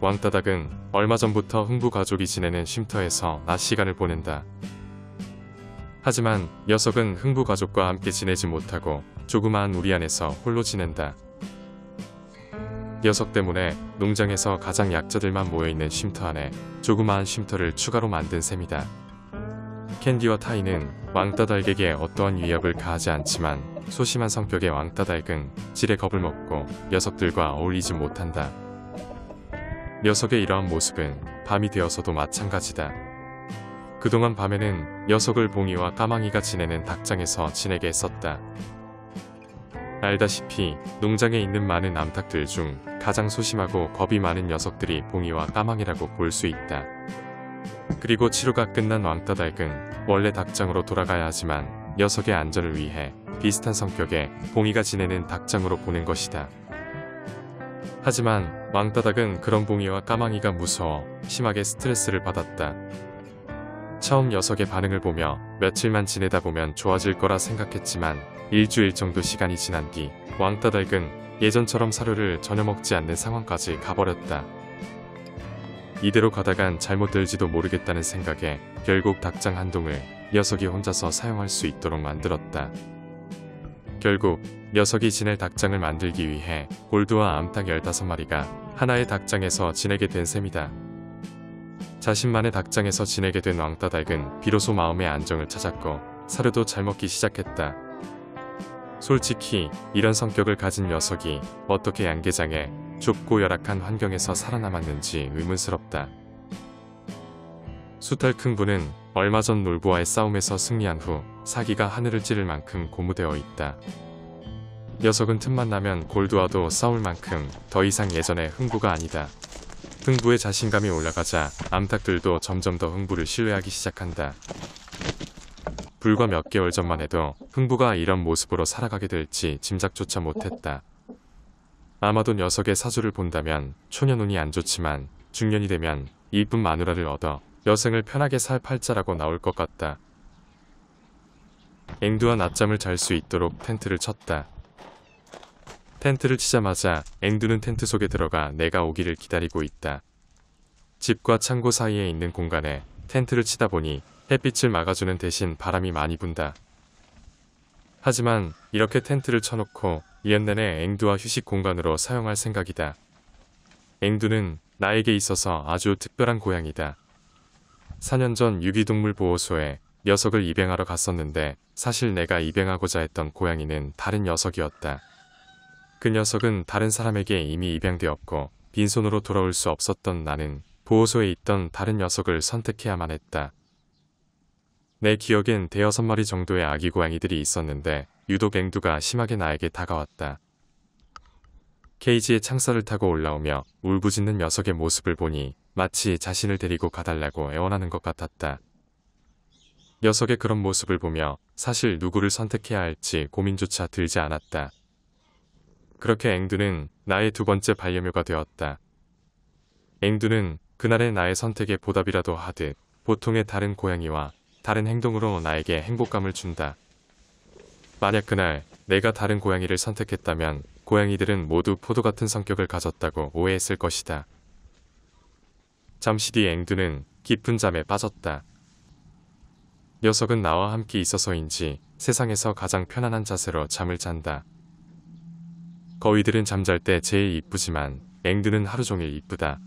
왕따닥은 얼마 전부터 흥부 가족이 지내는 쉼터에서 낮 시간을 보낸다. 하지만 녀석은 흥부 가족과 함께 지내지 못하고 조그마한 우리 안에서 홀로 지낸다. 녀석 때문에 농장에서 가장 약자들만 모여있는 쉼터 안에 조그마한 쉼터를 추가로 만든 셈이다. 캔디와 타이는 왕따닥에게 어떠한 위협을 가하지 않지만 소심한 성격의 왕따닥은 질에 겁을 먹고 녀석들과 어울리지 못한다. 녀석의 이러한 모습은 밤이 되어서도 마찬가지다. 그동안 밤에는 녀석을 봉이와 까망이가 지내는 닭장에서 지내게 했었다. 알다시피 농장에 있는 많은 암탉들 중 가장 소심하고 겁이 많은 녀석들이 봉이와 까망이라고 볼 수 있다. 그리고 치료가 끝난 왕따닭은 원래 닭장으로 돌아가야 하지만 녀석의 안전을 위해 비슷한 성격의 봉이가 지내는 닭장으로 보낸 것이다. 하지만 왕따닭은 그런 봉이와 까망이가 무서워 심하게 스트레스를 받았다. 처음 녀석의 반응을 보며 며칠만 지내다 보면 좋아질 거라 생각했지만 일주일 정도 시간이 지난 뒤 왕따닭은 예전처럼 사료를 전혀 먹지 않는 상황까지 가버렸다. 이대로 가다간 잘못될지도 모르겠다는 생각에 결국 닭장 한 동을 녀석이 혼자서 사용할 수 있도록 만들었다. 결국 녀석이 지낼 닭장을 만들기 위해 골드와 암탉 15마리가 하나의 닭장에서 지내게 된 셈이다. 자신만의 닭장에서 지내게 된 왕따닭은 비로소 마음의 안정을 찾았고 사료도 잘 먹기 시작했다. 솔직히 이런 성격을 가진 녀석이 어떻게 양계장에 좁고 열악한 환경에서 살아남았는지 의문스럽다. 수탈킁부는 얼마 전 놀부와의 싸움에서 승리한 후 사기가 하늘을 찌를 만큼 고무되어 있다. 녀석은 틈만 나면 골드와도 싸울 만큼 더 이상 예전의 흥부가 아니다. 흥부의 자신감이 올라가자 암탉들도 점점 더 흥부를 신뢰하기 시작한다. 불과 몇 개월 전만 해도 흥부가 이런 모습으로 살아가게 될지 짐작조차 못했다. 아마도 녀석의 사주를 본다면 초년운이 안 좋지만 중년이 되면 이쁜 마누라를 얻어 여생을 편하게 살 팔자라고 나올 것 같다. 앵두와 낮잠을 잘 수 있도록 텐트를 쳤다. 텐트를 치자마자 앵두는 텐트 속에 들어가 내가 오기를 기다리고 있다. 집과 창고 사이에 있는 공간에 텐트를 치다 보니 햇빛을 막아주는 대신 바람이 많이 분다. 하지만 이렇게 텐트를 쳐놓고 2년 내내 앵두와 휴식 공간으로 사용할 생각이다. 앵두는 나에게 있어서 아주 특별한 고양이다. 4년 전 유기동물 보호소에 녀석을 입양하러 갔었는데 사실 내가 입양하고자 했던 고양이는 다른 녀석이었다. 그 녀석은 다른 사람에게 이미 입양되었고 빈손으로 돌아올 수 없었던 나는 보호소에 있던 다른 녀석을 선택해야만 했다. 내 기억엔 5-6마리 정도의 아기 고양이들이 있었는데 유독 앵두가 심하게 나에게 다가왔다. 케이지에 창살을 타고 올라오며 울부짖는 녀석의 모습을 보니 마치 자신을 데리고 가달라고 애원하는 것 같았다. 녀석의 그런 모습을 보며 사실 누구를 선택해야 할지 고민조차 들지 않았다. 그렇게 앵두는 나의 2번째 반려묘가 되었다. 앵두는 그날의 나의 선택에 보답이라도 하듯 보통의 다른 고양이와 다른 행동으로 나에게 행복감을 준다. 만약 그날 내가 다른 고양이를 선택했다면 고양이들은 모두 포도 같은 성격을 가졌다고 오해했을 것이다. 잠시 뒤 앵두는 깊은 잠에 빠졌다. 녀석은 나와 함께 있어서인지 세상에서 가장 편안한 자세로 잠을 잔다. 거위들은 잠잘 때 제일 이쁘지만 앵두는 하루 종일 이쁘다.